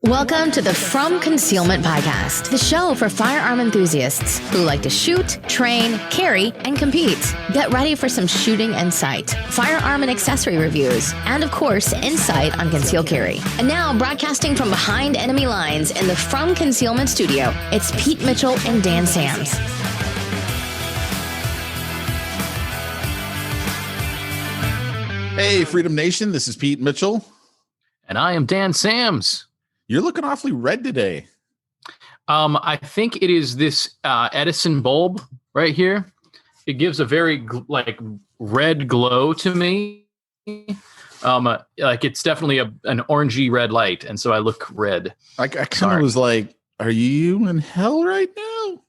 Welcome to the From Concealment Podcast, the show for firearm enthusiasts who like to shoot, train, carry, and compete. Get ready for some shooting and sight, firearm and accessory reviews, and of course, insight on concealed carry. And now, broadcasting from behind enemy lines in the From Concealment studio, it's Pete Mitchell and Dan Sams. Hey, Freedom Nation, this is Pete Mitchell. And I am Dan Sams. You're looking awfully red today. I think it is this Edison bulb right here. It gives a very red glow to me. Like it's definitely an orangey red light, and so I look red. I kind of was like, "Are you in hell right now?"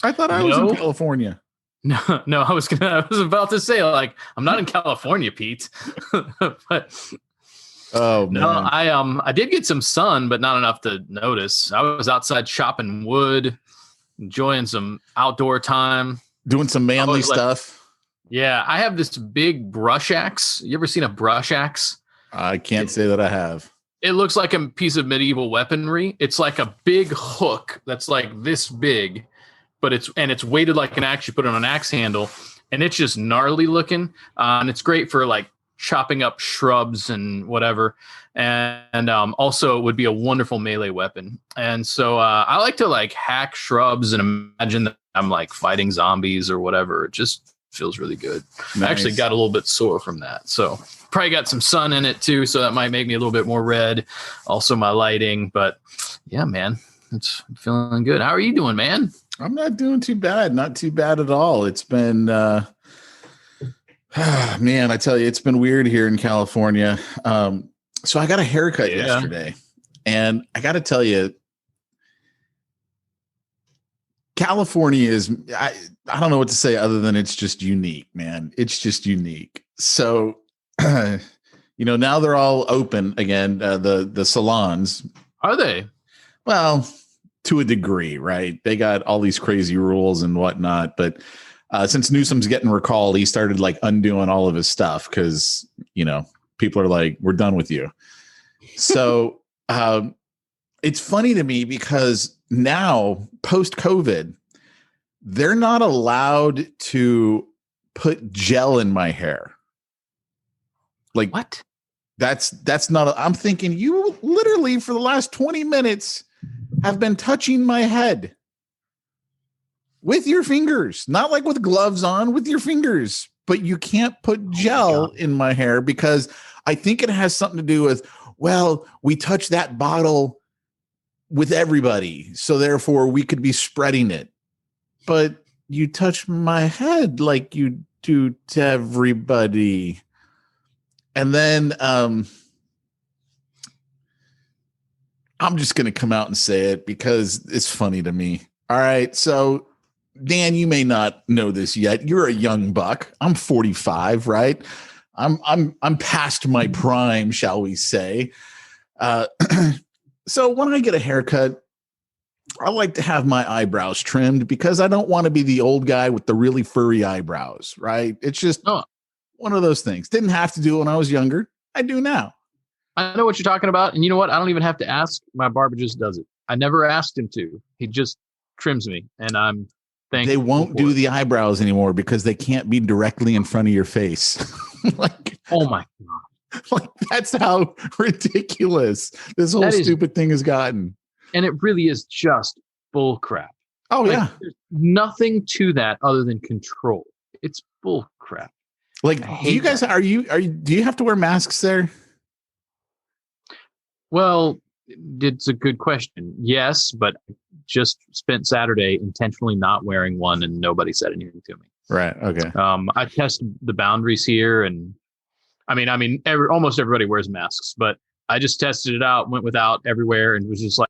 I thought I was in California. No, I was about to say, like, I'm not in California, Pete. But oh man. No, I did get some sun, but not enough to notice. I was outside chopping wood, enjoying some outdoor time, doing some manly stuff. Yeah, I have this big brush axe. You ever seen a brush axe? I can't say that I have. It looks like a piece of medieval weaponry. It's like a big hook that's like this big, but it's weighted like an axe. You put it on an axe handle, and it's just gnarly looking. And it's great for like chopping up shrubs and whatever. And also it would be a wonderful melee weapon. And so I like to like hack shrubs and imagine that I'm like fighting zombies or whatever. It just feels really good. Nice. I actually got a little bit sore from that. So probably got some sun in it too. So that might make me a little bit more red. Also my lighting, but yeah, man, it's feeling good. How are you doing, man? I'm not doing too bad. Not too bad at all. It's been, man, I tell you, it's been weird here in California. So I got a haircut yesterday, and I got to tell you, California is, I don't know what to say other than it's just unique, man. It's just unique. So, now they're all open again, the salons. Are they? Well, to a degree, right? They got all these crazy rules and whatnot, but since Newsom's getting recalled, he started like undoing all of his stuff because, people are like, we're done with you. So it's funny to me because now post-COVID, they're not allowed to put gel in my hair. Like what? That's not, I'm thinking you literally for the last 20 minutes have been touching my head. With your fingers, not like with gloves on, with your fingers. But you can't put gel in my hair because I think it has something to do with, well, we touch that bottle with everybody, so therefore we could be spreading it. But you touch my head like you do to everybody. And then I'm just going to come out and say it because it's funny to me. All right, so Dan, you may not know this yet. You're a young buck. I'm 45, right? I'm past my prime, shall we say. So when I get a haircut, I like to have my eyebrows trimmed because I don't want to be the old guy with the really furry eyebrows, right? It's just one of those things. Didn't have to do it when I was younger. I do now. I know what you're talking about. And you know what? I don't even have to ask. My barber just does it. I never asked him to. He just trims me, and I'm thankful. They won't do the eyebrows anymore because they can't be directly in front of your face. Like, oh my God. Like that's how ridiculous this whole stupid thing has gotten. And it really is just bull crap. Oh, like, yeah. There's nothing to that other than control. It's bull crap. Like, do you guys, do you have to wear masks there? Well, it's a good question. Yes, but just spent Saturday intentionally not wearing one and nobody said anything to me. Right. Okay. I tested the boundaries here, and almost everybody wears masks, but I just tested it out, went without everywhere, and was just like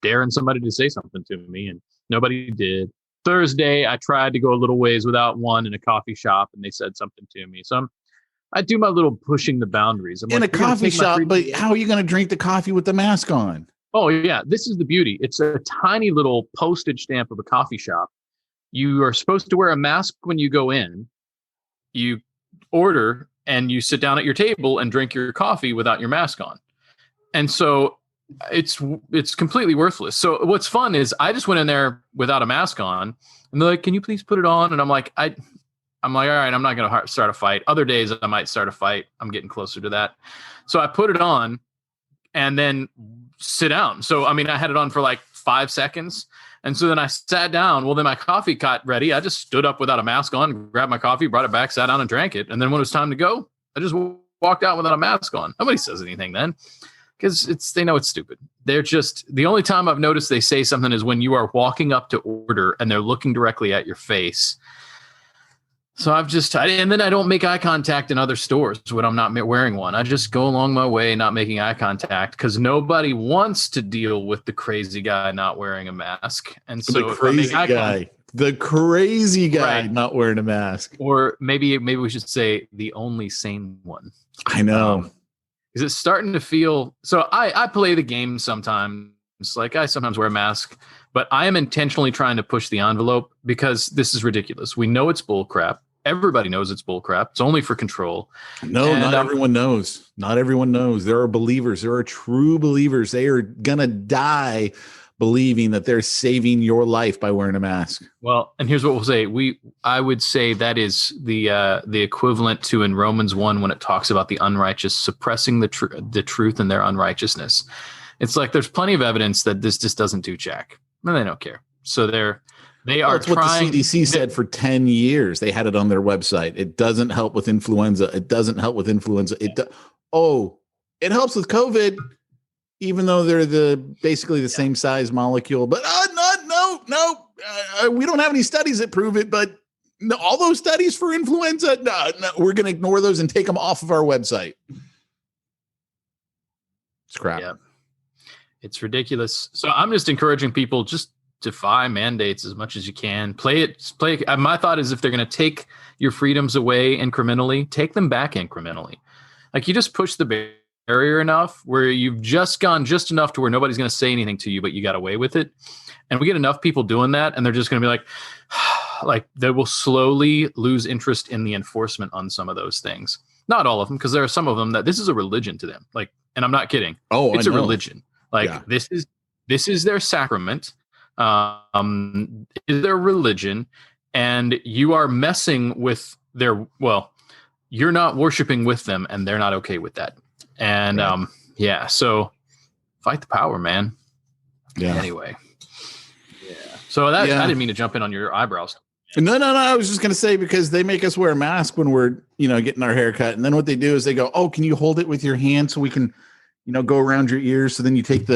daring somebody to say something to me, and nobody did. Thursday, I tried to go a little ways without one in a coffee shop, and they said something to me. So I do my little pushing the boundaries. I'm in like, a coffee shop, but how are you going to drink the coffee with the mask on? Oh, yeah. This is the beauty. It's a tiny little postage stamp of a coffee shop. You are supposed to wear a mask when you go in. You order and you sit down at your table and drink your coffee without your mask on. And so it's completely worthless. So what's fun is I just went in there without a mask on, and they're like, "Can you please put it on?" And I'm like, I'm like, all right, I'm not going to start a fight. Other days I might start a fight. I'm getting closer to that. So I put it on and then sit down. So, I mean, I had it on for like 5 seconds. And so then I sat down. Well, then my coffee got ready. I just stood up without a mask on, grabbed my coffee, brought it back, sat down and drank it. And then when it was time to go, I just walked out without a mask on. Nobody says anything then because they know it's stupid. They're just, the only time I've noticed they say something is when you are walking up to order and they're looking directly at your face. So and then I don't make eye contact in other stores when I'm not wearing one. I just go along my way, not making eye contact, because nobody wants to deal with the crazy guy not wearing a mask. And so the crazy guy right, not wearing a mask, or maybe we should say the only sane one. I know. Is it starting to feel? So I play the game sometimes. Like I sometimes wear a mask, but I am intentionally trying to push the envelope because this is ridiculous. We know it's bull crap. Everybody knows it's bull crap. It's only for control. No, not everyone knows. Not everyone knows. There are believers. There are true believers. They are going to die believing that they're saving your life by wearing a mask. Well, and here's what we'll say. I would say that is the equivalent to in Romans 1 when it talks about the unrighteous suppressing the truth in their unrighteousness. It's like there's plenty of evidence that this just doesn't do jack. No, they don't care. So they are That's trying. what the CDC said for 10 years. They had it on their website. It doesn't help with influenza. It doesn't help with influenza. It helps with COVID, even though they're basically the same size molecule. But no, we don't have any studies that prove it. But no, all those studies for influenza, no, we're going to ignore those and take them off of our website. It's crap. Yeah. It's ridiculous. So I'm just encouraging people just defy mandates as much as you can. Play it. My thought is if they're going to take your freedoms away incrementally, take them back incrementally. Like you just push the barrier enough where you've just gone just enough to where nobody's going to say anything to you, but you got away with it. And we get enough people doing that, and they're just going to be like they will slowly lose interest in the enforcement on some of those things. Not all of them, because there are some of them that this is a religion to them. Like, and I'm not kidding. Oh, it's a religion. Like this is their sacrament. Is their religion, and you are messing with you're not worshiping with them, and they're not okay with that. And so fight the power, man. Yeah. Anyway. Yeah. So I didn't mean to jump in on your eyebrows. No. I was just going to say, because they make us wear a mask when we're, getting our hair cut. And then what they do is they go, "Oh, can you hold it with your hand so we can, go around your ears?" So then you take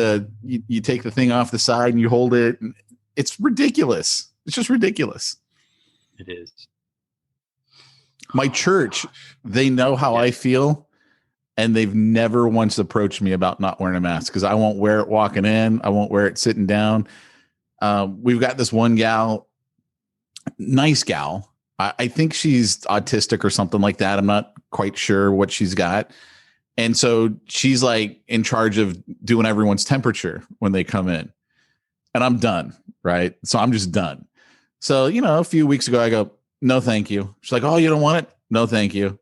you take the thing off the side and you hold it. And it's ridiculous. It's just ridiculous. It is. My church, they know how I feel, and they've never once approached me about not wearing a mask, because I won't wear it walking in. I won't wear it sitting down. We've got this one gal, nice gal. I think she's autistic or something like that. I'm not quite sure what she's got. And so she's like in charge of doing everyone's temperature when they come in. And I'm done, right? So I'm just done. So, a few weeks ago, I go, "No, thank you." She's like, "Oh, you don't want it?" "No, thank you."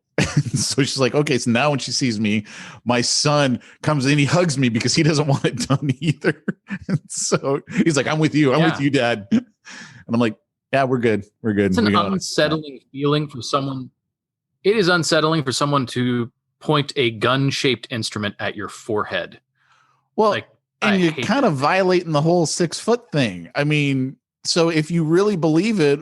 So she's like, okay, so now when she sees me, my son comes in, he hugs me because he doesn't want it done either. And so he's like, "I'm with you. I'm with you, Dad." And I'm like, "Yeah, we're good. We're good." It's an unsettling feeling for someone. It is unsettling for someone to point a gun-shaped instrument at your forehead. Well, and you're kind of violating the whole 6-foot thing. I mean, so if you really believe it,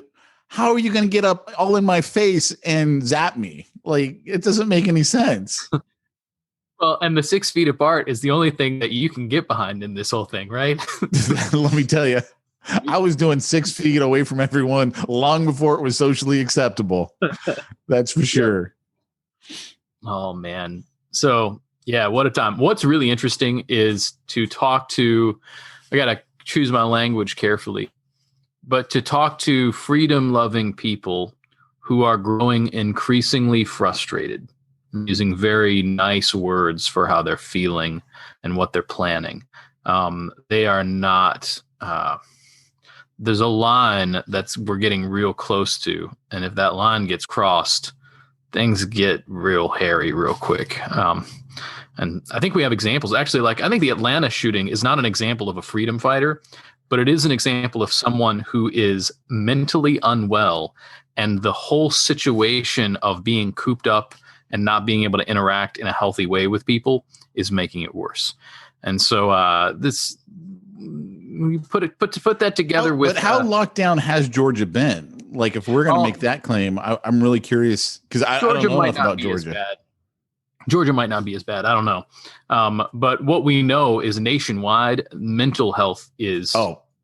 how are you going to get up all in my face and zap me? Like, it doesn't make any sense. Well, and the 6 feet apart is the only thing that you can get behind in this whole thing, right? Let me tell you, I was doing 6 feet away from everyone long before it was socially acceptable. That's for sure. Oh, man. So, yeah, what a time. What's really interesting is to talk to, I got to choose my language carefully, but to talk to freedom-loving people who are growing increasingly frustrated, using very nice words for how they're feeling and what they're planning. They are not, there's a line we're getting real close to. And if that line gets crossed, things get real hairy real quick. And I think we have examples. Actually, like I think the Atlanta shooting is not an example of a freedom fighter, but it is an example of someone who is mentally unwell, and the whole situation of being cooped up and not being able to interact in a healthy way with people is making it worse. And so this, you put that together with. But how locked down has Georgia been? Like, if we're going to make that claim, I'm really curious because I don't know enough about Georgia. Georgia might not be as bad. I don't know. But what we know is nationwide mental health is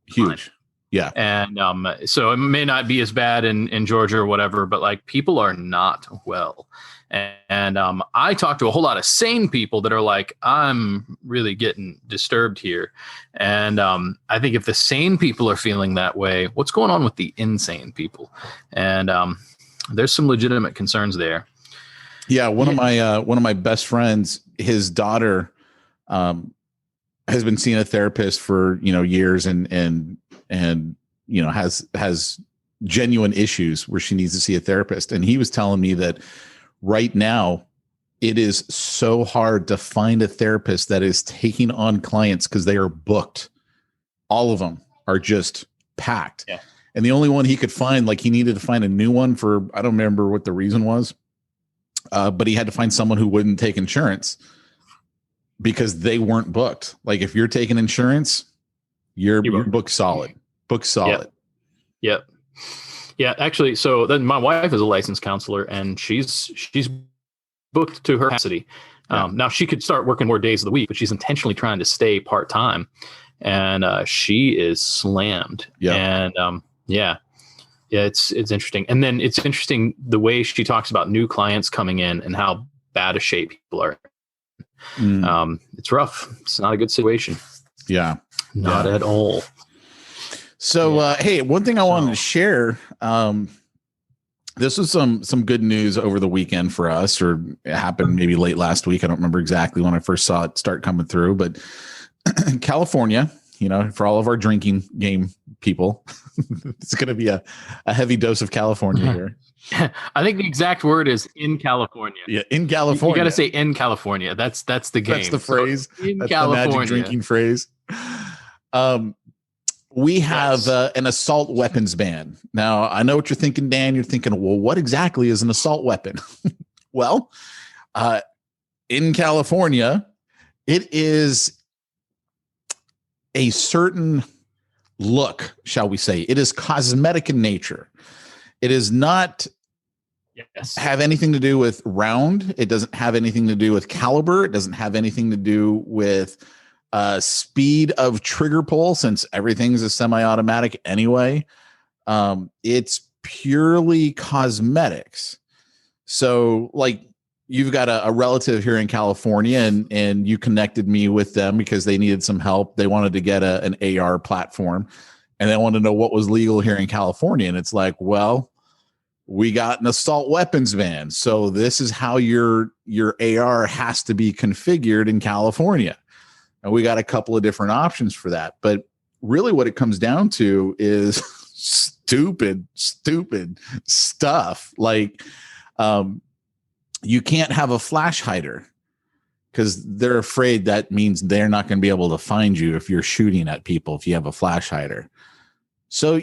huge. Fine. Yeah. And so it may not be as bad in Georgia or whatever, but like people are not well. And I talk to a whole lot of sane people that are like, I'm really getting disturbed here. And I think if the sane people are feeling that way, what's going on with the insane people? And there's some legitimate concerns there. Yeah, one of my best friends, his daughter has been seeing a therapist for years and has genuine issues where she needs to see a therapist. And he was telling me that right now it is so hard to find a therapist that is taking on clients because they are booked. All of them are just packed. Yeah. And the only one he could find, like he needed to find a new one for, I don't remember what the reason was. But he had to find someone who wouldn't take insurance because they weren't booked. Like if you're taking insurance, you're booked solid. Booked solid. Yep. Yeah. Actually, so then my wife is a licensed counselor, and she's booked to her capacity. Now she could start working more days of the week, but she's intentionally trying to stay part time, and she is slammed. Yeah. And yeah, it's interesting. And then it's interesting the way she talks about new clients coming in and how bad a shape people are. It's rough. It's not a good situation. Yeah. Not at all. So, hey, one thing I wanted to share, this was some good news over the weekend for us, or it happened maybe late last week. I don't remember exactly when I first saw it start coming through, but California, for all of our drinking game people, it's going to be a heavy dose of California here. I think the exact word is in California. Yeah, in California. You got to say in California. That's the game. That's the phrase. So in that's California. The magic drinking phrase. We have an assault weapons ban. Now, I know what you're thinking, Dan. You're thinking, well, what exactly is an assault weapon? Well, in California, it is a certain look, shall we say. It is cosmetic in nature. It is not have anything to do with round. It doesn't have anything to do with caliber. It doesn't have anything to do with speed of trigger pull, since everything's a semi-automatic anyway. It's purely cosmetics. So like you've got a relative here in California, and you connected me with them because they needed some help. They wanted to get an AR platform, and they wanted to know what was legal here in California. And it's like, well, we got an assault weapons ban. So this is how your AR has to be configured in California. And we got a couple of different options for that. But really what it comes down to is stupid stuff. Like you can't have a flash hider because they're afraid that means they're not going to be able to find you if you're shooting at people if you have a flash hider. So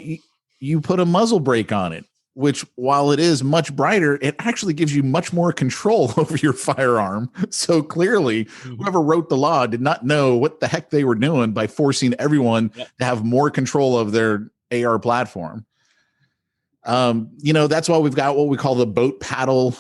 you put a muzzle brake on it, which while it is much brighter, it actually gives you much more control over your firearm. So clearly whoever wrote the law did not know what the heck they were doing by forcing everyone to have more control of their AR platform. That's why we've got what we call the boat paddle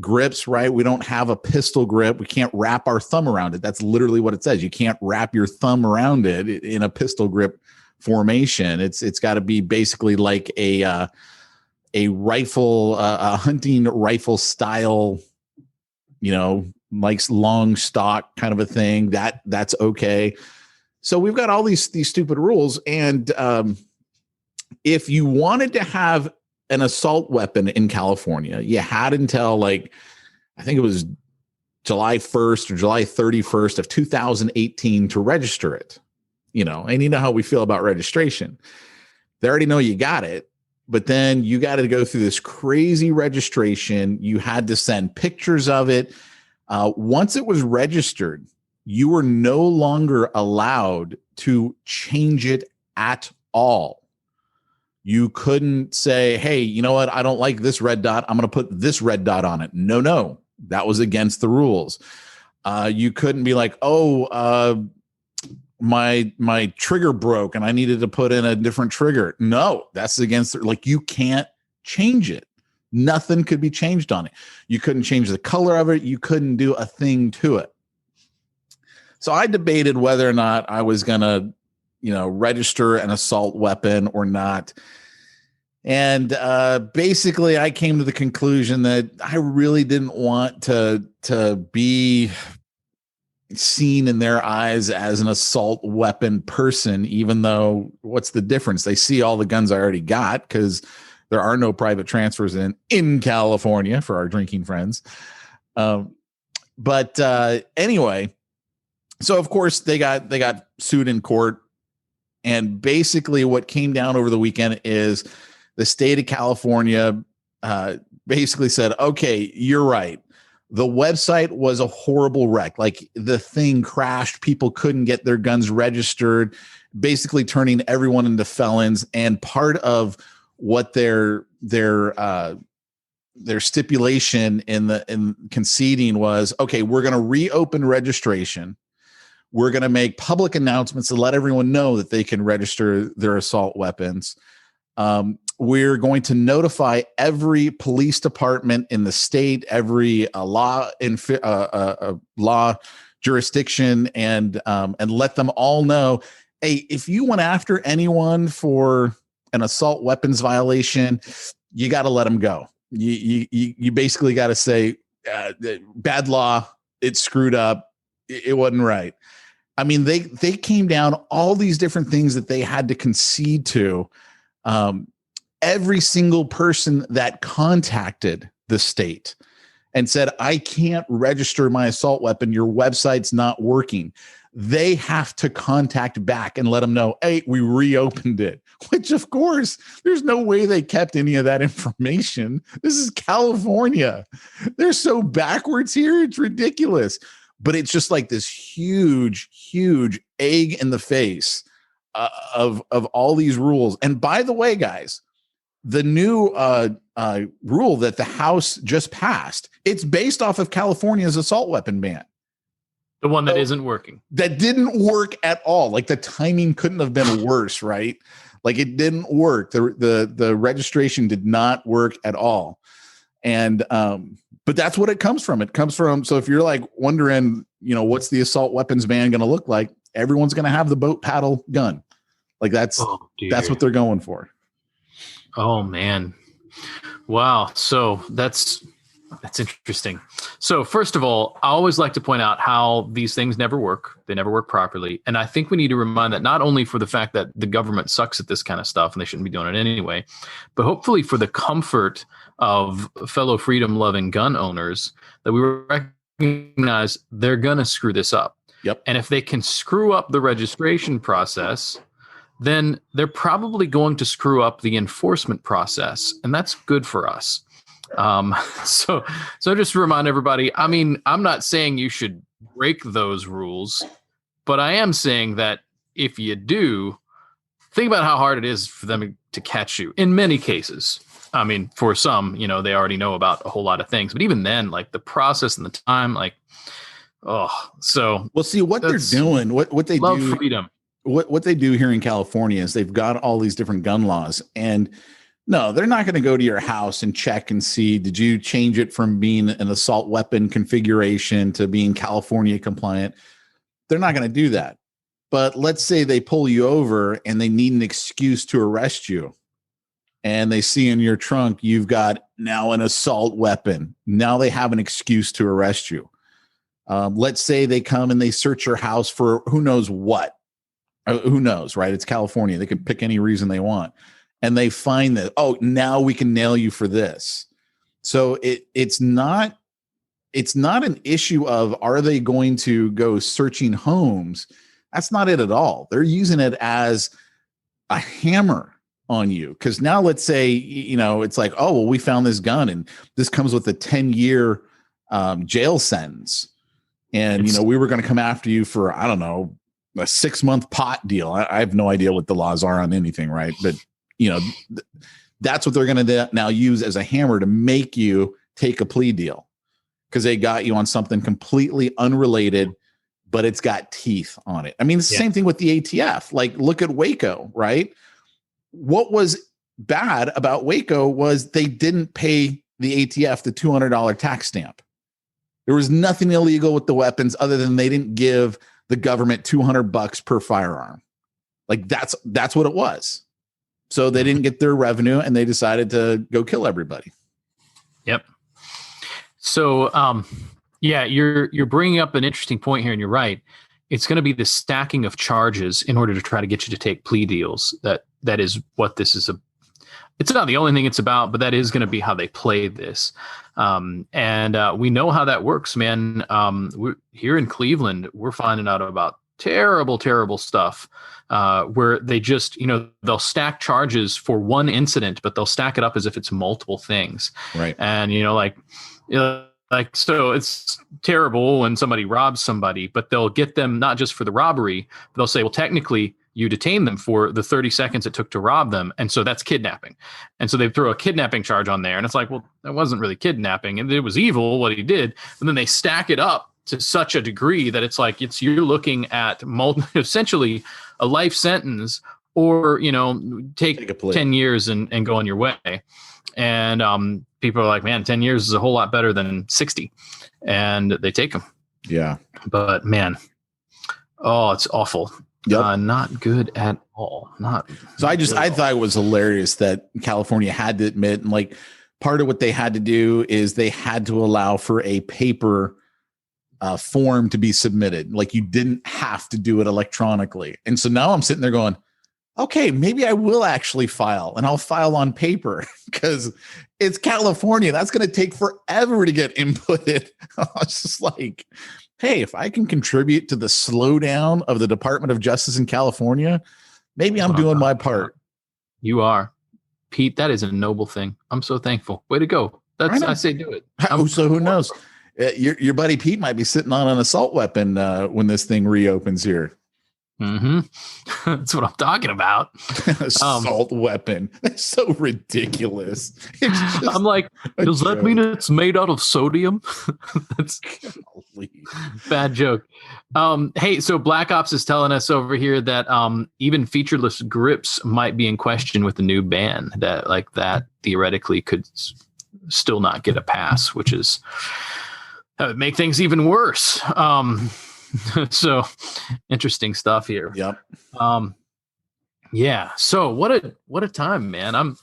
grips, right? We don't have a pistol grip. We can't wrap our thumb around it. That's literally what it says. You can't wrap your thumb around it in a pistol grip formation. It's got to be basically like a rifle, a hunting rifle style, like long stock kind of a thing. That's okay. So we've got all these stupid rules. And if you wanted to have an assault weapon in California, you had until I think it was July 1st or July 31st of 2018 to register it, and you know how we feel about registration. They already know you got it. But then you got to go through this crazy registration. You had to send pictures of it. Once it was registered, you were no longer allowed to change it at all. You couldn't say, hey, you know what? I don't like this red dot. I'm going to put this red dot on it. No, that was against the rules. You couldn't be like, my trigger broke and I needed to put in a different trigger. No, that's against like, you can't change it. Nothing could be changed on it. You couldn't change the color of it. You couldn't do a thing to it. So I debated whether or not I was going to, register an assault weapon or not. And basically I came to the conclusion that I really didn't want to be seen in their eyes as an assault weapon person, even though what's the difference? They see all the guns I already got because there are no private transfers in California for our drinking friends. But anyway, so of course they got sued in court. And basically what came down over the weekend is the state of California basically said, okay, you're right. The website was a horrible wreck. Like the thing crashed. People couldn't get their guns registered, basically turning everyone into felons. And part of what their stipulation in conceding was, okay, we're going to reopen registration. We're going to make public announcements to let everyone know that they can register their assault weapons. We're going to notify every police department in the state, every law jurisdiction, and let them all know, hey, if you went after anyone for an assault weapons violation, you got to let them go. You basically got to say, bad law, it screwed up, it wasn't right. I mean, they came down all these different things that they had to concede to. Every single person that contacted the state and said, I can't register my assault weapon, your website's not working, they have to contact back and let them know, hey, we reopened it, which of course there's no way they kept any of that information. This is California. They're so backwards here. It's ridiculous. But it's just like this huge egg in the face of all these rules. And by the way, guys, the new rule that the House just passed, it's based off of California's assault weapon ban. The one that isn't working. That didn't work at all. Like the timing couldn't have been worse, right? Like it didn't work. The registration did not work at all. And but that's what it comes from. It comes from, so if you're like wondering, what's the assault weapons ban going to look like? Everyone's going to have the boat paddle gun. Like that's what they're going for. Oh man. Wow. So that's interesting. So first of all, I always like to point out how these things never work. They never work properly. And I think we need to remind that not only for the fact that the government sucks at this kind of stuff and they shouldn't be doing it anyway, but hopefully for the comfort of fellow freedom-loving gun owners that we recognize they're going to screw this up. Yep. And if they can screw up the registration process, then they're probably going to screw up the enforcement process. And that's good for us. So just to remind everybody, I mean, I'm not saying you should break those rules, but I am saying that if you do, think about how hard it is for them to catch you in many cases. I mean, for some, they already know about a whole lot of things, but even then, like the process and the time, well, see what they're doing, what they love do, freedom. What they do here in California is they've got all these different gun laws, and no, they're not going to go to your house and check and see, did you change it from being an assault weapon configuration to being California compliant? They're not going to do that. But let's say they pull you over and they need an excuse to arrest you. And they see in your trunk, you've got now an assault weapon. Now they have an excuse to arrest you. Let's say they come and they search your house for who knows what. Who knows, right? It's California. They can pick any reason they want. And they find that, now we can nail you for this. So it's not an issue of, are they going to go searching homes? That's not it at all. They're using it as a hammer on you. Because now let's say, it's like, we found this gun and this comes with a 10-year jail sentence. And, we were going to come after you for, I don't know, a 6-month pot deal. I have no idea what the laws are on anything, right? But, that's what they're going to now use as a hammer to make you take a plea deal, because they got you on something completely unrelated, but it's got teeth on it. I mean, it's the same thing with the ATF. Like, look at Waco, right? What was bad about Waco was they didn't pay the ATF the $200 tax stamp. There was nothing illegal with the weapons other than they didn't give the government $200 per firearm. Like, that's what it was. So they didn't get their revenue and they decided to go kill everybody. Yep. So, you're bringing up an interesting point here, and you're right. It's going to be the stacking of charges in order to try to get you to take plea deals. That is what this is. It's not the only thing it's about, but that is going to be how they play this. And we know how that works, man. We're here in Cleveland, we're finding out about terrible, terrible stuff where they just, they'll stack charges for one incident, but they'll stack it up as if it's multiple things. Right. And, so it's terrible when somebody robs somebody, but they'll get them not just for the robbery, but they'll say, well, technically you detained them for the 30 seconds it took to rob them. And so that's kidnapping. And so they throw a kidnapping charge on there. And it's like, well, that wasn't really kidnapping. And it was evil what he did. And then they stack it up to such a degree that it's like, you're looking at essentially a life sentence, or, take 10 years and go on your way. And people are like, man, 10 years is a whole lot better than 60. And they take them. Yeah. But man, it's awful. Yep. Not good at all. I thought it was hilarious that California had to admit, and like, part of what they had to do is they had to allow for a paper form to be submitted. Like, you didn't have to do it electronically. And so now I'm sitting there going, okay, maybe I will actually file, and I'll file on paper because it's California. That's going to take forever to get inputted. I was just like, hey, if I can contribute to the slowdown of the Department of Justice in California, maybe I'm doing my part. You are, Pete. That is a noble thing. I'm so thankful. Way to go. I say do it. So who knows? Your buddy Pete might be sitting on an assault weapon when this thing reopens here. Mm-hmm. That's what I'm talking about. Assault weapon. That's so ridiculous. I'm like, does that mean it's made out of sodium? That's bad joke. Hey, so Black Ops is telling us over here that even featureless grips might be in question with the new ban. That theoretically could still not get a pass, which is that would make things even worse. So interesting stuff here. Yep. Yeah. So what a time, man.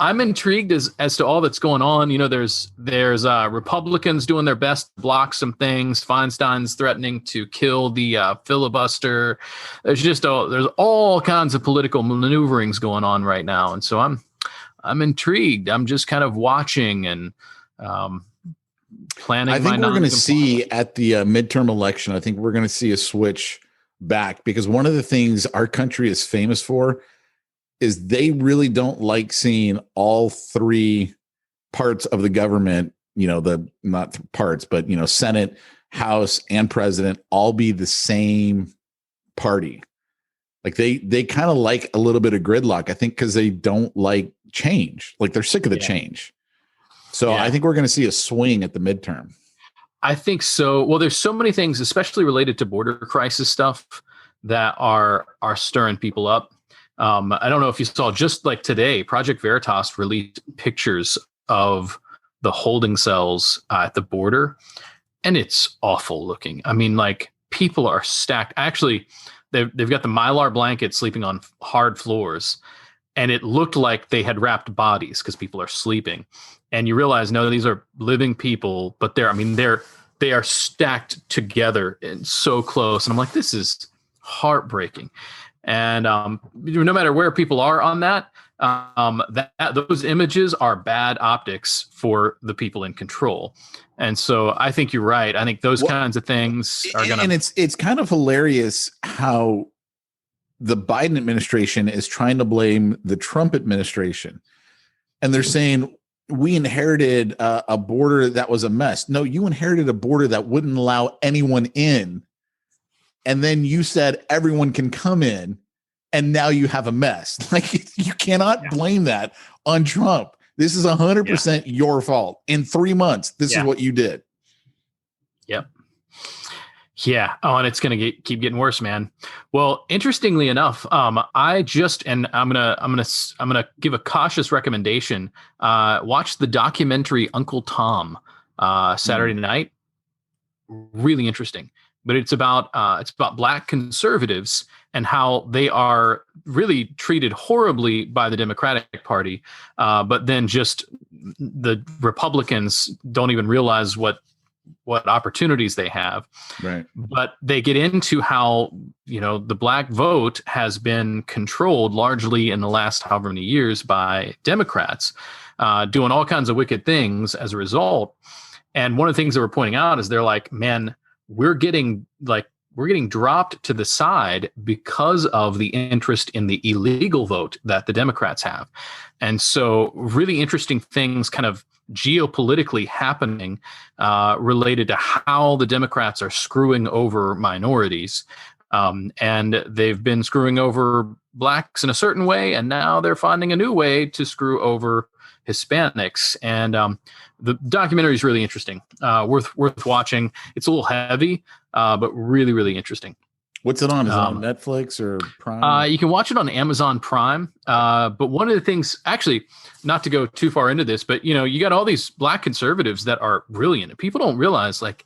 I'm intrigued as to all that's going on. There's Republicans doing their best to block some things. Feinstein's threatening to kill the filibuster. There's all kinds of political maneuverings going on right now, and so I'm intrigued. I'm just kind of watching and planning. I think we're going to see at the midterm election, I think we're going to see a switch back, because one of the things our country is famous for is they really don't like seeing all three parts of the government, not parts, but, Senate, House, and President all be the same party. Like they kind of like a little bit of gridlock, I think, because they don't like change. Like, they're sick of the change. So I think we're going to see a swing at the midterm. I think so. Well, there's so many things, especially related to border crisis stuff, that are stirring people up. I don't know if you saw, just like today, Project Veritas released pictures of the holding cells at the border, and it's awful looking. I mean, like, people are stacked. Actually, they've got the Mylar blankets sleeping on hard floors, and it looked like they had wrapped bodies because people are sleeping. And you realize, no, these are living people, but they are stacked together and so close. And I'm like, this is heartbreaking. And no matter where people are on that, those images are bad optics for the people in control. And so I think you're right. I think those kinds of things are going to. And it's kind of hilarious how the Biden administration is trying to blame the Trump administration. And they're saying, we inherited a border that was a mess. No, you inherited a border that wouldn't allow anyone in. And then you said everyone can come in, and now you have a mess. Like, you cannot blame that on Trump. This is 100% your fault. In 3 months, this is what you did. Yep. Yeah. Oh, and it's going to keep getting worse, man. Well, interestingly enough, I'm gonna give a cautious recommendation. Watch the documentary Uncle Tom Saturday night. Really interesting, but it's about Black conservatives and how they are really treated horribly by the Democratic Party, but then just the Republicans don't even realize what opportunities they have. Right. But they get into how, the Black vote has been controlled largely in the last however many years by Democrats, doing all kinds of wicked things as a result. And one of the things that we're pointing out is they're like, man, we're getting dropped to the side because of the interest in the illegal vote that the Democrats have. And so really interesting things kind of geopolitically happening related to how the Democrats are screwing over minorities. And they've been screwing over Blacks in a certain way, and now they're finding a new way to screw over Hispanics. And the documentary is really interesting, worth watching. It's a little heavy, but really, really interesting. What's it on? Is it on Netflix or Prime? You can watch it on Amazon Prime. But one of the things, actually, not to go too far into this, but you got all these Black conservatives that are brilliant. People don't realize, like,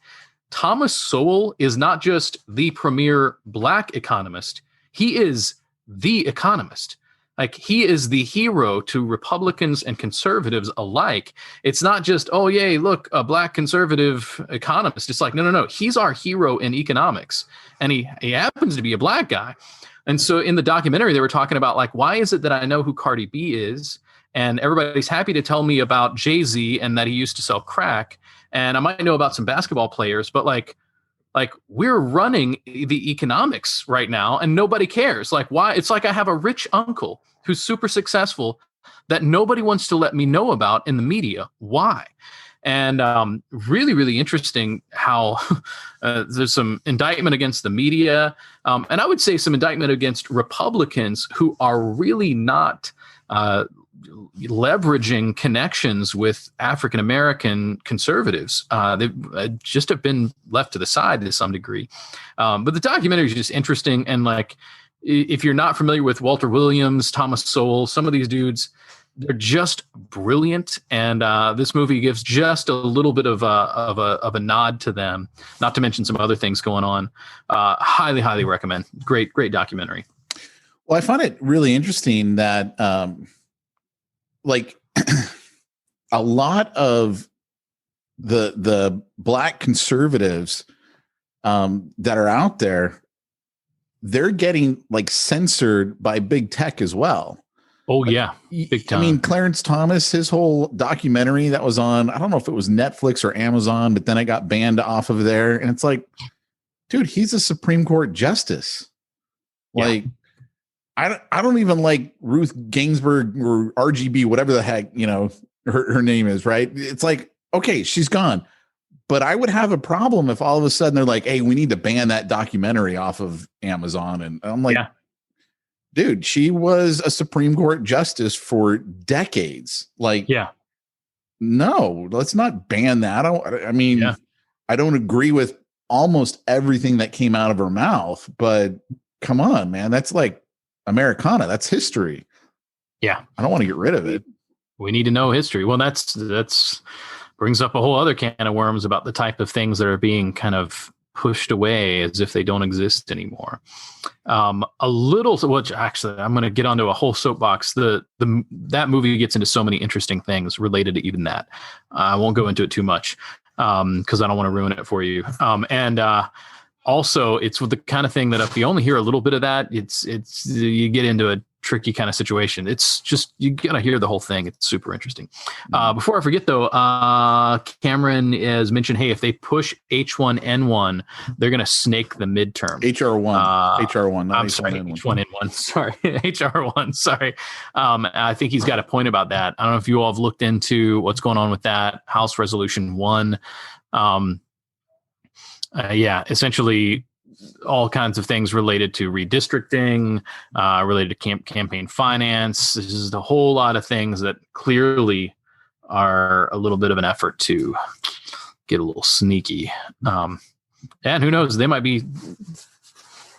Thomas Sowell is not just the premier Black economist. He is the economist. Like, he is the hero to Republicans and conservatives alike. It's not just, oh, yay, look, a Black conservative economist. It's like, no. He's our hero in economics. And he happens to be a Black guy. And so in the documentary, they were talking about, like, why is it that I know who Cardi B is? And everybody's happy to tell me about Jay-Z and that he used to sell crack. And I might know about some basketball players, but like we're running the economics right now and nobody cares. Like, why? It's like I have a rich uncle who's super successful that nobody wants to let me know about in the media. Why? And really, really interesting how there's some indictment against the media. And I would say some indictment against Republicans who are really not leveraging connections with African-American conservatives. They just have been left to the side to some degree. But the documentary is just interesting. And like, if you're not familiar with Walter Williams, Thomas Sowell, some of these dudes, they're just brilliant. And this movie gives just a little bit of a nod to them, not to mention some other things going on. Highly, highly recommend. Great documentary. Well, I find it really interesting that like a lot of the Black conservatives that are out there, they're getting like censored by big tech as well. Oh, like, yeah. Big time. I mean, Clarence Thomas, his whole documentary that was on, I don't know if it was Netflix or Amazon, but then it got banned off of there. And it's like, dude, he's a Supreme Court justice. Like, I don't even like Ruth Ginsburg or RGB, whatever the heck, her name is, right? It's like, okay, she's gone. But I would have a problem if all of a sudden they're like, hey, we need to ban that documentary off of Amazon. And I'm like, dude, she was a Supreme Court justice for decades. Like, no, let's not ban that. I don't agree with almost everything that came out of her mouth, but come on, man. That's like Americana. That's history. Yeah. I don't want to get rid of it. We need to know history. Well, that's brings up a whole other can of worms about the type of things that are being kind of pushed away as if they don't exist anymore. Which actually I'm going to get onto a whole soapbox. That movie gets into so many interesting things related to even that. I won't go into it too much because I don't want to ruin it for you. Also, it's the kind of thing that if you only hear a little bit of that, it's you get into a tricky kind of situation. It's just, you gotta hear the whole thing. It's super interesting. Before I forget though, Cameron has mentioned, hey, if they push H1N1, they're gonna snake the midterm. HR1, not I'm sorry, H1N1. H1N1. Sorry, HR1. Sorry. I think he's got a point about that. I don't know if you all have looked into what's going on with that House Resolution 1. Essentially all kinds of things related to redistricting, related to campaign finance. This is a whole lot of things that clearly are a little bit of an effort to get a little sneaky. And who knows, they might be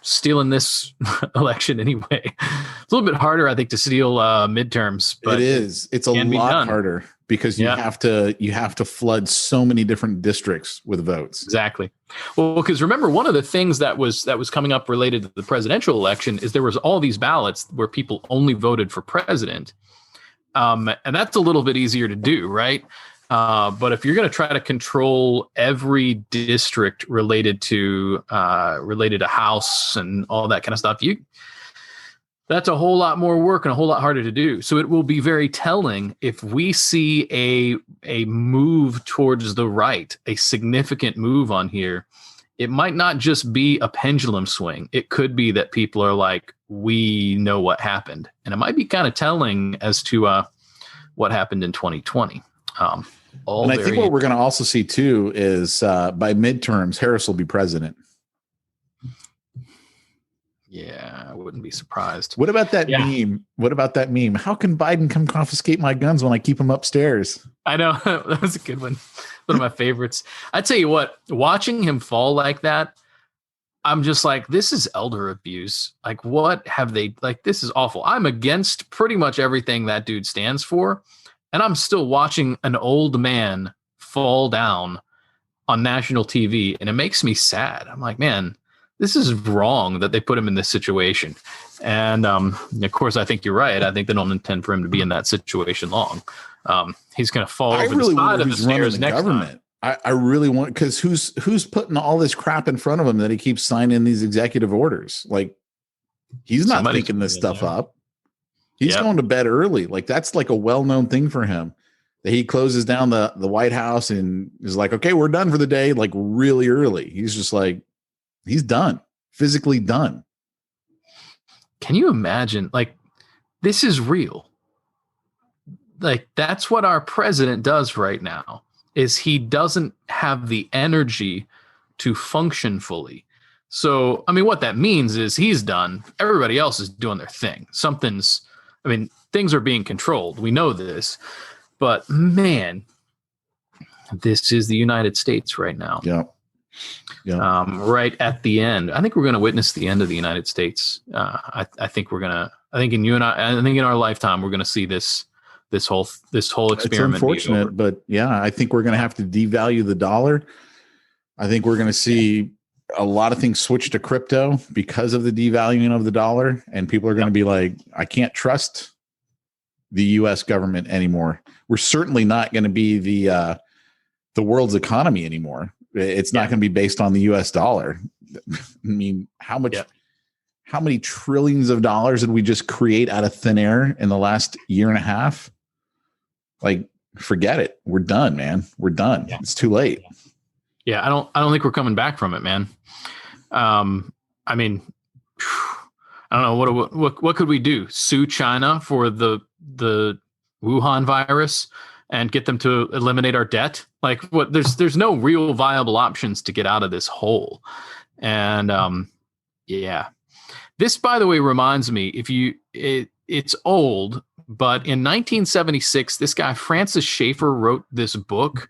stealing this election anyway. It's a little bit harder, I think, to steal midterms. But it is. It's a lot harder because you have to flood so many different districts with votes. Exactly. Well, because remember, one of the things that was coming up related to the presidential election is there was all these ballots where people only voted for president. And that's a little bit easier to do, right? But if you're going to try to control every district related to House and all that kind of stuff, that's a whole lot more work and a whole lot harder to do. So it will be very telling if we see a move towards the right, a significant move on here. It might not just be a pendulum swing. It could be that people are like, we know what happened. And it might be kind of telling as to what happened in 2020. And I think what we're going to also see too is by midterms, Harris will be president. Yeah, I wouldn't be surprised. What about that meme? What about that meme? How can Biden come confiscate my guns when I keep them upstairs? I know. That was a good one. One of my favorites. I tell you what, watching him fall like that, I'm just like, this is elder abuse. Like, what have they, like, this is awful. I'm against pretty much everything that dude stands for. And I'm still watching an old man fall down on national TV. And it makes me sad. I'm like, man, this is wrong that they put him in this situation. And of course, I think you're right. I think they don't intend for him to be in that situation long. He's going to fall over the side of the stairs next time. I really want, because who's putting all this crap in front of him that he keeps signing these executive orders? Like, he's not thinking this stuff up. He's going to bed early. Like, that's like a well-known thing for him, that he closes down the White House and is like, okay, we're done for the day. Like, really early. He's just like, he's done, physically done. Can you imagine? Like, this is real. Like, that's what our president does right now, is he doesn't have the energy to function fully. So, I mean, what that means is he's done. Everybody else is doing their thing. Things are being controlled. We know this. But, man, this is the United States right now. Yeah. Right at the end. I think we're going to witness the end of the United States. I think in our lifetime, we're going to see this whole experiment. It's unfortunate, but yeah, I think we're going to have to devalue the dollar. I think we're going to see a lot of things switch to crypto because of the devaluing of the dollar, and people are going to be like, I can't trust the U.S. government anymore. We're certainly not going to be the world's economy anymore. It's not going to be based on the U.S. dollar. I mean, how many trillions of dollars did we just create out of thin air in the last year and a half? Like, forget it. We're done, man. We're done. Yeah. It's too late. Yeah, I don't think we're coming back from it, man. I don't know what could we do? Sue China for the Wuhan virus and get them to eliminate our debt? Like, what? There's no real viable options to get out of this hole. And this, by the way, reminds me, it's old, but in 1976, this guy Francis Schaeffer wrote this book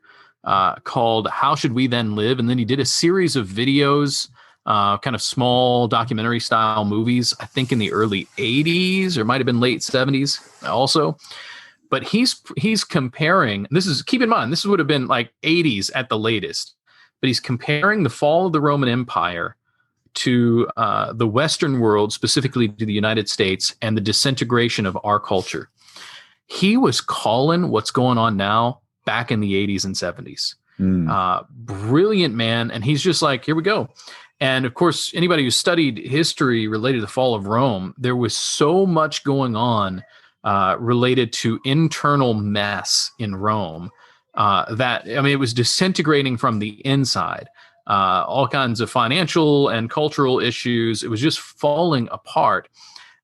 called "How Should We Then Live?" And then he did a series of videos, kind of small documentary style movies, I think in the early 80s or might have been late 70s also. But he's comparing, keep in mind, this would have been like 80s at the latest, but he's comparing the fall of the Roman Empire to the Western world, specifically to the United States, and the disintegration of our culture. He was calling what's going on now back in the 80s and 70s. Brilliant man. And he's just like, here we go. And of course, anybody who studied history related to the fall of Rome, there was so much going on related to internal mess in Rome that, I mean, it was disintegrating from the inside. All kinds of financial and cultural issues. It was just falling apart.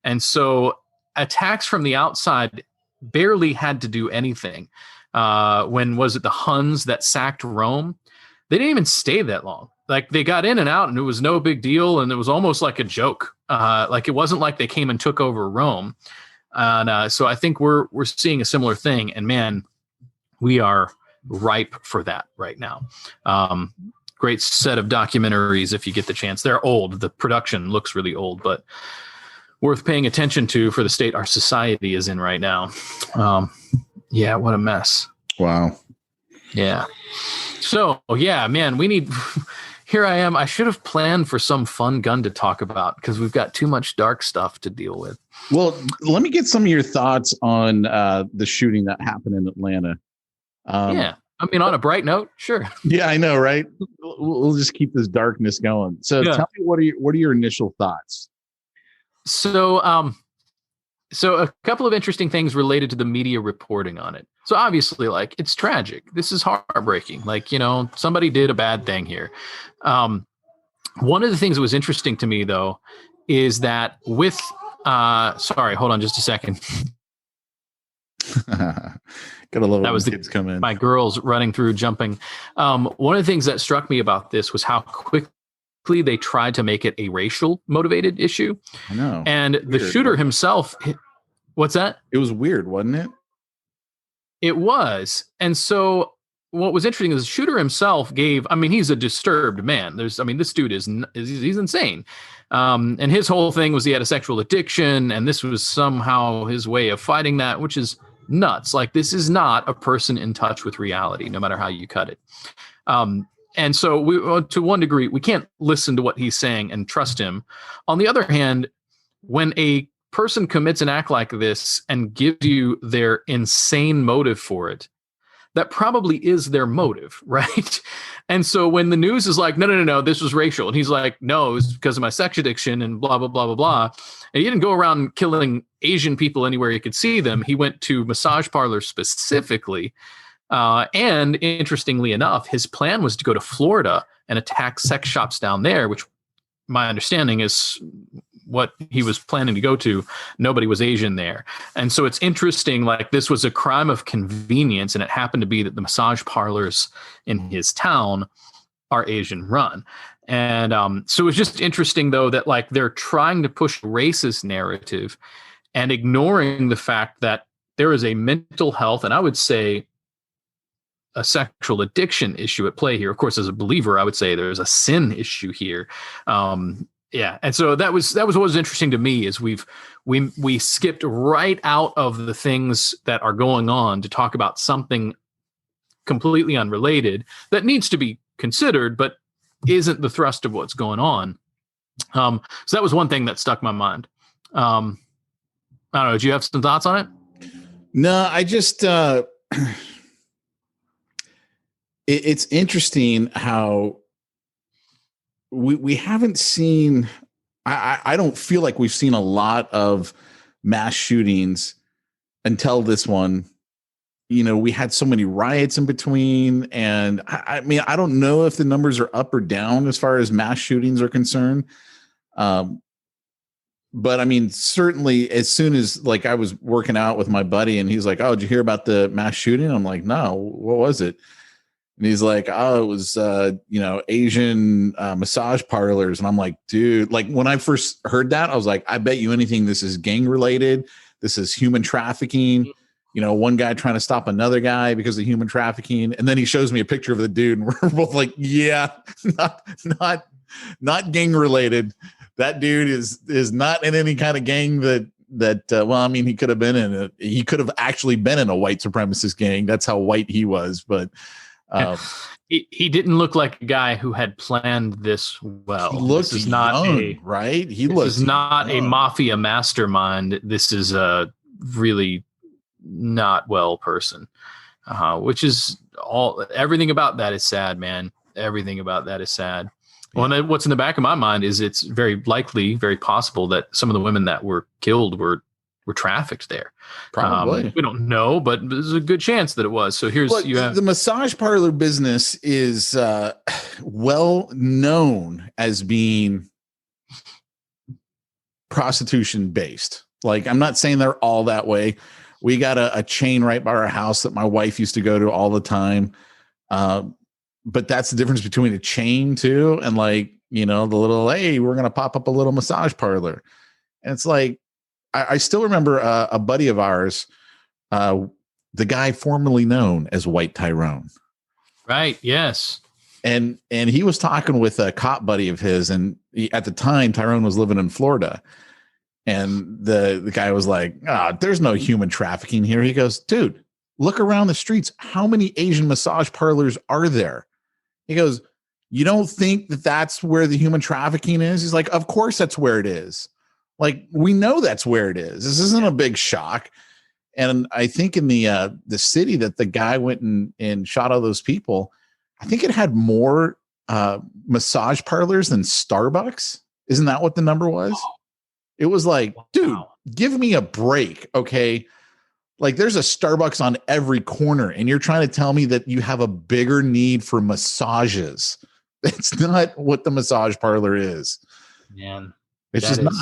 And so attacks from the outside barely had to do anything. When was it the Huns that sacked Rome? They didn't even stay that long. Like, they got in and out and it was no big deal. And it was almost like a joke. Like, it wasn't like they came and took over Rome. And so I think we're seeing a similar thing. And man, we are ripe for that right now. Great set of documentaries if you get the chance. They're old. The production looks really old, but worth paying attention to for the state our society is in right now. Yeah, what a mess. Wow. Yeah. So, yeah, man, we need... Here I am. I should have planned for some fun gun to talk about because we've got too much dark stuff to deal with. Well, let me get some of your thoughts on the shooting that happened in Atlanta. Yeah. I mean, on a bright note, sure. Yeah, I know, right? We'll just keep this darkness going. So tell me, what are your initial thoughts? So a couple of interesting things related to the media reporting on it. So obviously, like, it's tragic. This is heartbreaking. Like, you know, somebody did a bad thing here. One of the things that was interesting to me, though, is that with sorry, hold on just a second. Gotta love that was kids come in. My girls running through, jumping. One of the things that struck me about this was how quickly they tried to make it a racial motivated issue. I know. And the shooter himself, what's that? It was weird, wasn't it? It was. And so what was interesting is the shooter himself gave, I mean, he's a disturbed man. This dude he's insane. And his whole thing was he had a sexual addiction, and this was somehow his way of fighting that, which is nuts. Like, this is not a person in touch with reality, no matter how you cut it. And so we, to one degree, we can't listen to what he's saying and trust him. On the other hand, when a person commits an act like this and gives you their insane motive for it, that probably is their motive, right? And so when the news is like, no, this was racial, and he's like, no, it was because of my sex addiction and blah, blah, blah, blah, blah. And he didn't go around killing Asian people anywhere he could see them. He went to massage parlors specifically. And interestingly enough, his plan was to go to Florida and attack sex shops down there, which my understanding is what he was planning to go to. Nobody was Asian there. And so it's interesting, like, this was a crime of convenience, and it happened to be that the massage parlors in his town are Asian run. And so it's just interesting, though, that, like, they're trying to push a racist narrative and ignoring the fact that there is a mental health, and I would say a sexual addiction issue at play here. Of course, as a believer, I would say there's a sin issue here. Yeah. And so that was what was interesting to me, is we skipped right out of the things that are going on to talk about something completely unrelated that needs to be considered, but isn't the thrust of what's going on. So that was one thing that stuck my mind. I don't know. Do you have some thoughts on it? No, I just, it's interesting how we haven't seen, I don't feel like we've seen a lot of mass shootings until this one. You know, we had so many riots in between, and I mean, I don't know if the numbers are up or down as far as mass shootings are concerned. But I mean, certainly as soon as, like, I was working out with my buddy and he's like, "Oh, did you hear about the mass shooting?" I'm like, "No, what was it?" And he's like, "Oh, it was, Asian massage parlors." And I'm like, dude, like, when I first heard that, I was like, I bet you anything this is gang related. This is human trafficking. You know, one guy trying to stop another guy because of human trafficking. And then he shows me a picture of the dude, and we're both like, yeah, not gang related. That dude is not in any kind of gang that well, I mean, he could have been he could have actually been in a white supremacist gang. That's how white he was. But he didn't look like a guy who had planned this well. He looks this is not young, right? This is not a mafia mastermind. This is a really not well person, which is everything about that is sad, man. Everything about that is sad. Well, and then what's in the back of my mind is it's very likely, very possible that some of the women that were killed were trafficked there. Probably. We don't know, but there's a good chance that it was. So here's Look, you have the massage parlor business is well known as being prostitution based. Like, I'm not saying they're all that way. We got a chain right by our house that my wife used to go to all the time. But that's the difference between a chain too and, like, the little, hey, we're going to pop up a little massage parlor. And it's like, I still remember a buddy of ours, the guy formerly known as White Tyrone. Right. Yes. And he was talking with a cop buddy of his. And at the time, Tyrone was living in Florida. And the guy was like, there's no human trafficking here. He goes, dude, look around the streets. How many Asian massage parlors are there? He goes, you don't think that that's where the human trafficking is? He's like, of course that's where it is. Like, we know that's where it is. This isn't a big shock. And I think in the city that the guy went and shot all those people, I think it had more massage parlors than Starbucks. Isn't that what the number was? It was like, dude, give me a break. Okay. Like, there's a Starbucks on every corner, and you're trying to tell me that you have a bigger need for massages. That's not what the massage parlor is. Man, it's just not.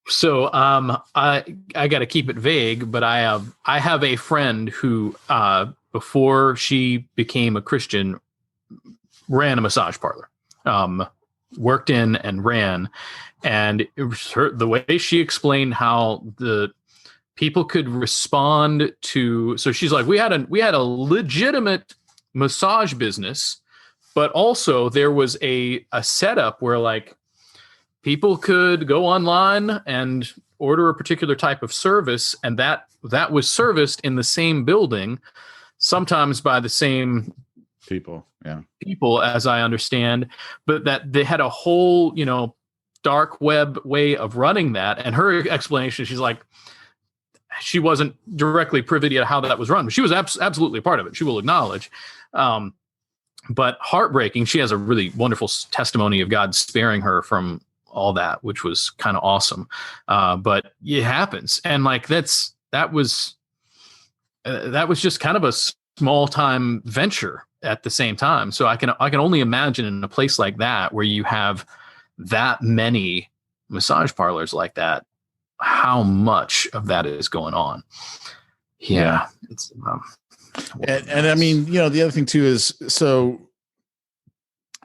So I got to keep it vague, but I have a friend who before she became a Christian ran a massage parlor, worked in and ran, and it was the way she explained how the people could respond to. So she's like, we had a legitimate massage business, but also there was a setup where, like, people could go online and order a particular type of service, and that was serviced in the same building, sometimes by the same people, as I understand, but that they had a whole, dark web way of running that. And her explanation, she's like, she wasn't directly privy to how that was run, but she was absolutely a part of it. She will acknowledge. But heartbreaking. She has a really wonderful testimony of God sparing her from all that, which was kind of awesome. But it happens. And, like, that was just kind of a small time venture at the same time. So I can only imagine in a place like that, where you have that many massage parlors like that, how much of that is going on. Yeah. It's, and I mean, the other thing too is, so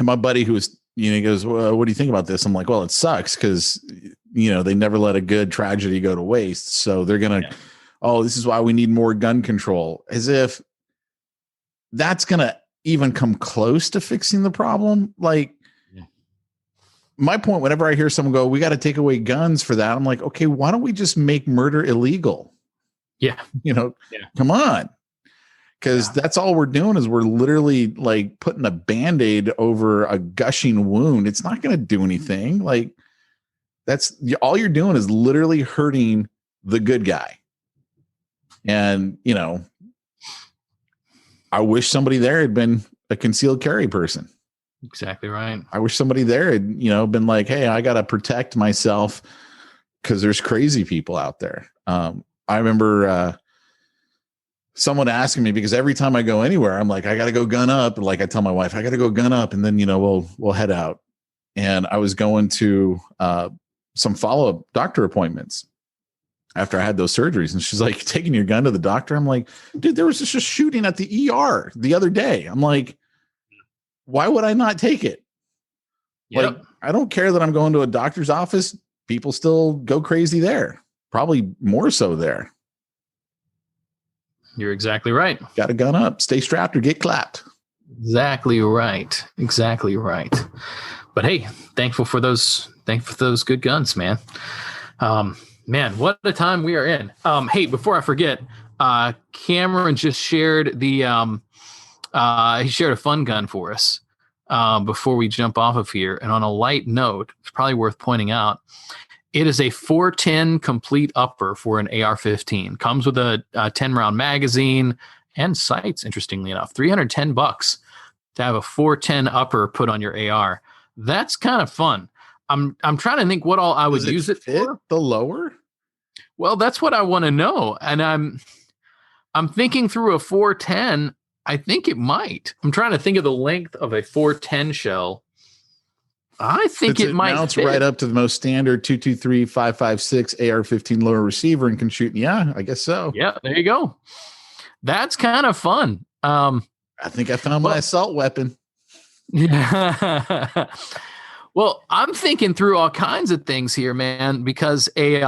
my buddy who was, he goes, well, what do you think about this? I'm like, well, it sucks because, they never let a good tragedy go to waste. So they're going to, this is why we need more gun control, as if that's going to even come close to fixing the problem. Like, my point, whenever I hear someone go, we got to take away guns for that, I'm like, okay, why don't we just make murder illegal? Yeah. Come on. Because that's all we're doing is we're literally, like, putting a Band-Aid over a gushing wound. It's not going to do anything. Like, that's all you're doing is literally hurting the good guy. And, I wish somebody there had been a concealed carry person. Exactly right. I wish somebody there had, been like, hey, I got to protect myself because there's crazy people out there. I remember someone asking me, because every time I go anywhere, I'm like, I got to go gun up. And, like, I tell my wife, I got to go gun up, and then, we'll head out. And I was going to some follow-up doctor appointments after I had those surgeries. And she's like, taking your gun to the doctor? I'm like, dude, there was just a shooting at the ER the other day. I'm like, why would I not take it? Yep. Like, I don't care that I'm going to a doctor's office. People still go crazy there. Probably more so there. You're exactly right. Got a gun up, stay strapped or get clapped. Exactly right. Exactly right. But hey, thankful for those good guns, man. Man, what a time we are in. Hey, before I forget, Cameron just shared he shared a fun gun for us before we jump off of here. And on a light note, it's probably worth pointing out, it is a 410 complete upper for an AR-15. Comes with a 10-round magazine and sights, interestingly enough. $310 to have a 410 upper put on your AR. That's kind of fun. I'm trying to think what all I would use it for. The lower? Well, that's what I want to know. And I'm thinking through a 410. I think it might. I'm trying to think of the length of a 410 shell. I think it might mounts right up to the most standard 223 556 AR-15 lower receiver and can shoot. Yeah, I guess so. Yeah, there you go. That's kind of fun. I think I found my assault weapon. Yeah. Well, I'm thinking through all kinds of things here, man, because a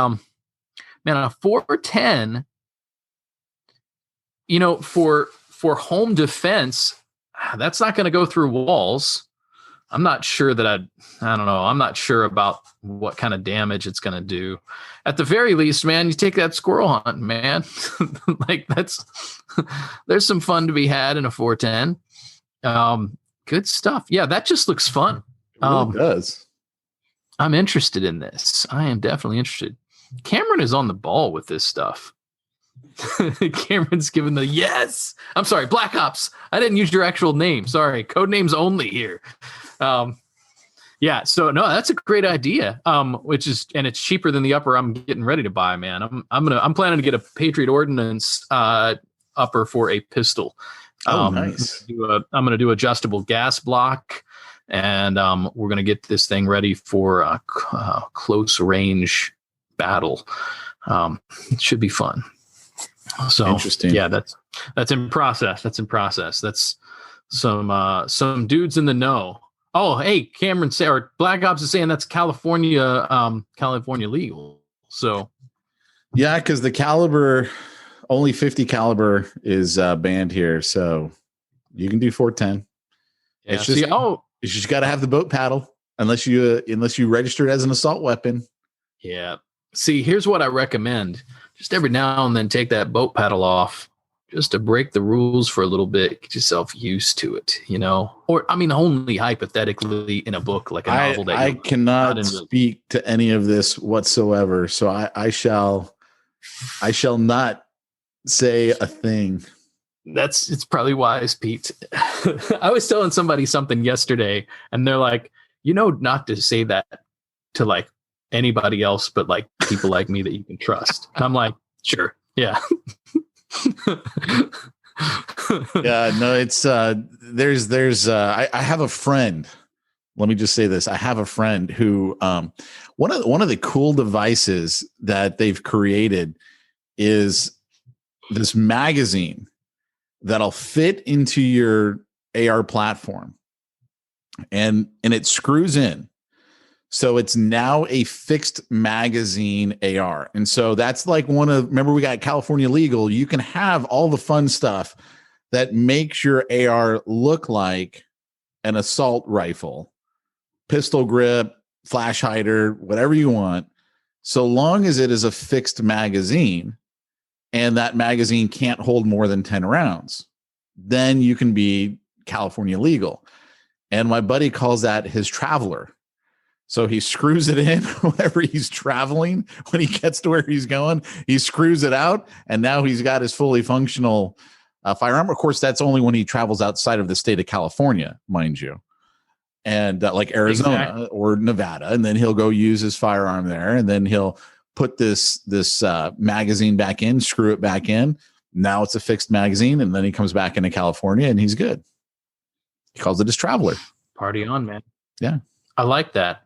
410, for home defense, that's not going to go through walls. I'm not sure that I don't know. I'm not sure about what kind of damage it's going to do. At the very least, man, you take that squirrel hunt, man. Like there's some fun to be had in a 410. Good stuff. Yeah, that just looks fun. It really does. I'm interested in this. I am definitely interested. Cameron is on the ball with this stuff. Cameron's given the yes. I'm sorry, Black Ops. I didn't use your actual name. Sorry, code names only here. Yeah. So no, that's a great idea. And it's cheaper than the upper I'm getting ready to buy, man. I'm planning to get a Patriot Ordnance upper for a pistol. Nice. I'm going to do adjustable gas block, and we're going to get this thing ready for a close range battle. It should be fun. So interesting. Yeah, that's in process. That's some dudes in the know. Oh, hey, Cameron or Black Ops is saying that's California legal. So yeah, because the caliber, only 50 caliber is banned here, so you can do 410. Yeah, it's just you just got to have the boat paddle unless you register it as an assault weapon. Yeah. See, here's what I recommend. Just every now and then take that boat paddle off just to break the rules for a little bit. Get yourself used to it, Or, I mean, only hypothetically in a book like a novel. I cannot speak to any of this whatsoever, so I shall not say a thing. It's probably wise, Pete. I was telling somebody something yesterday, and they're like, not to say that to like anybody else, but like people like me that you can trust. And I'm like, sure. Yeah. Yeah, no, it's I have a friend. Let me just say this. I have a friend who one of the cool devices that they've created is this magazine that'll fit into your AR platform, and it screws in. So it's now a fixed magazine AR. And so that's like remember we got California legal. You can have all the fun stuff that makes your AR look like an assault rifle, pistol grip, flash hider, whatever you want, so long as it is a fixed magazine and that magazine can't hold more than 10 rounds, then you can be California legal. And my buddy calls that his Traveler. So he screws it in whenever he's traveling. When he gets to where he's going, he screws it out, and now he's got his fully functional firearm. Of course, that's only when he travels outside of the state of California, mind you, and like Arizona or Nevada. And then he'll go use his firearm there, and then he'll put this magazine back in, screw it back in. Now it's a fixed magazine, and then he comes back into California, and he's good. He calls it his Traveler. Party on, man. Yeah, I like that.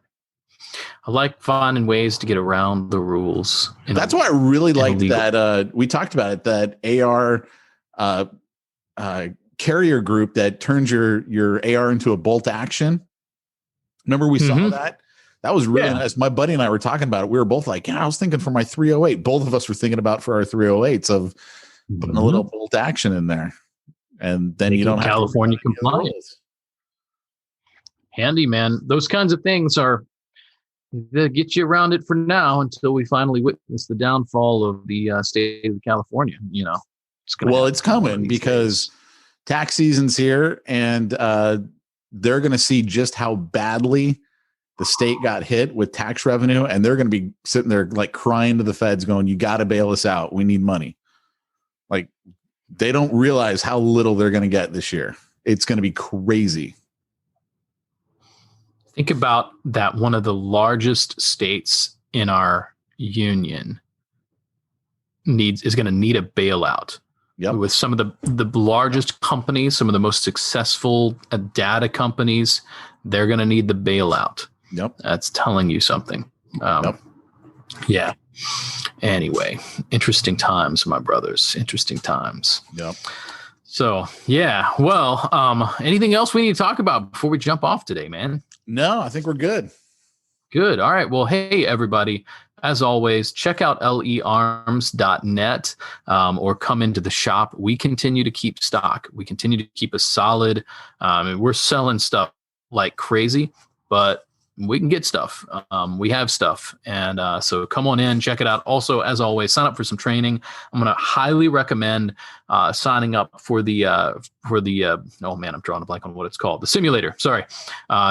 I like finding ways to get around the rules. That's why I really liked that. We talked about it, that AR carrier group that turns your AR into a bolt action. Remember we saw that? That was really nice. My buddy and I were talking about it. We were both like, I was thinking for my 308. Both of us were thinking about for our 308s of putting a little bolt action in there. And then you don't have California compliant. Handy, man. Those kinds of things they'll get you around it for now until we finally witness the downfall of the state of California. It's coming because tax season's here, and they're going to see just how badly the state got hit with tax revenue, and they're going to be sitting there like crying to the feds going, you got to bail us out. We need money. Like, they don't realize how little they're going to get this year. It's going to be crazy. Think about that. One of the largest states in our union is going to need a bailout. Yep. With some of the largest companies, some of the most successful data companies, they're going to need the bailout. Yep. That's telling you something. Yep. Yeah. Anyway, interesting times, my brothers. Interesting times. Yep. So, yeah. Well, anything else we need to talk about before we jump off today, man? No, I think we're good. Good. All right. Well, hey, everybody. As always, check out learms.net or come into the shop. We continue to keep stock. We continue to keep a solid. We're selling stuff like crazy, but we can get stuff. We have stuff. And so come on in, check it out. Also, as always, sign up for some training. I'm going to highly recommend signing up for the oh man, I'm drawing a blank on what it's called. The simulator. Sorry.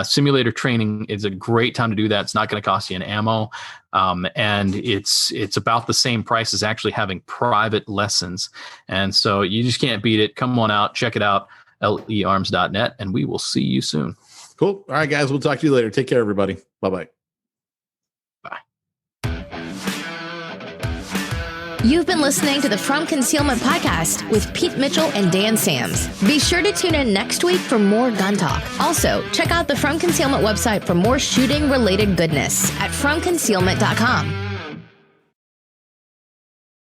Simulator training is a great time to do that. It's not going to cost you an ammo. And it's about the same price as actually having private lessons. And so you just can't beat it. Come on out, check it out, learms.net, and we will see you soon. Cool. All right, guys. We'll talk to you later. Take care, everybody. Bye-bye. Bye. You've been listening to the From Concealment podcast with Pete Mitchell and Dan Sams. Be sure to tune in next week for more gun talk. Also, check out the From Concealment website for more shooting-related goodness at FromConcealment.com.